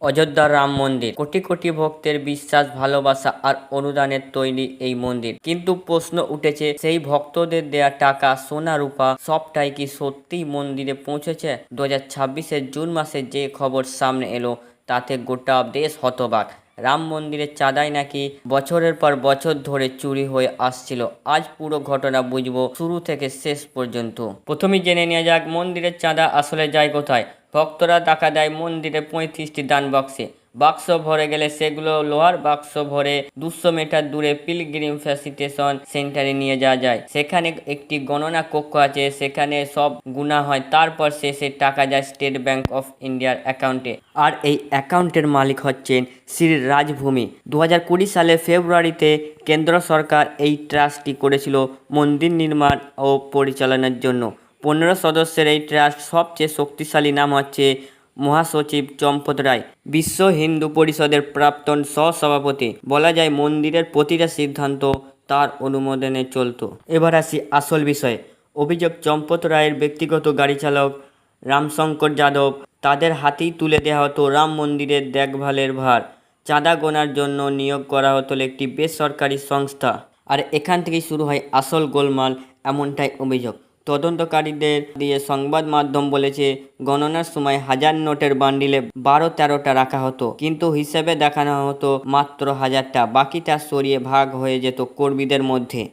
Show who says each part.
Speaker 1: অযোধ্যার রাম মন্দির কোটি কোটি ভক্তের বিশ্বাস, ভালোবাসা আর অনুদানের তৈরি এই মন্দির। কিন্তু প্রশ্ন উঠেছে, সেই ভক্তদের দেয়া টাকা, সোনা রূপা সবটাই কি সত্যিই মন্দিরে পৌঁছেছে? 2026-এর জুন মাসে যে খবর সামনে এলো তাতে গোটা দেশ হতবাক। রাম মন্দিরের চাঁদাই নাকি বছরের পর বছর ধরে চুরি হয়ে আসছিল। আজ পুরো ঘটনা বুঝবো শুরু থেকে শেষ পর্যন্ত। প্রথমেই জেনে নেওয়া যাক, মন্দিরের চাঁদা আসলে যায় কোথায়। ভক্তরা টাকা দেয় মন্দিরে 35টি দান বক্সে। বাক্স ভরে গেলে সেগুলো লোহার বাক্স ভরে 200 মিটার দূরে পিলগ্রিম ফ্যাসিলিটেশন সেন্টারে নিয়ে যাওয়া যায়। সেখানে একটি গণনা কক্ষ আছে, সেখানে সব গুণা হয়, তারপর শেষে টাকা যায় স্টেট ব্যাংক অফ ইন্ডিয়ার অ্যাকাউন্টে। আর এই অ্যাকাউন্টের মালিক হচ্ছেন শ্রী রাজভূমি। 2020 সালের ফেব্রুয়ারিতে কেন্দ্র সরকার এই ট্রাস্টটি করেছিল মন্দির নির্মাণ ও পরিচালনার জন্য। 15 সদস্যের এই ট্রাস্ট সবচেয়ে শক্তিশালী নাম হচ্ছে মহাসচিব চম্পত রায়, বিশ্ব হিন্দু পরিষদের প্রাক্তন সহসভাপতি। বলা যায় মন্দিরের প্রতিটা সিদ্ধান্ত তার অনুমোদনে চলত। এবার আসি আসল বিষয়ে। অভিযোগ, চম্পত রায়ের ব্যক্তিগত গাড়ি চালক রামশঙ্কর যাদব, তাদের হাতেই তুলে দেওয়া হতো রাম মন্দিরের দেখভালের ভার। চাঁদা গোনার জন্য নিয়োগ করা হতো একটি বেসরকারি সংস্থা। আর এখান থেকেই শুরু হয় আসল গোলমাল, এমনটাই অভিযোগ। তদন্তকারীদের দিয়ে সংবাদ মাধ্যম বলেছে, গণনার সময় 1000 নোটের বান্ডিলে 12-13টা রাখা হতো, কিন্তু হিসেবে দেখানো হতো মাত্র 1000টা। বাকিটা সরিয়ে ভাগ হয়ে যেত কর্মীদের মধ্যে।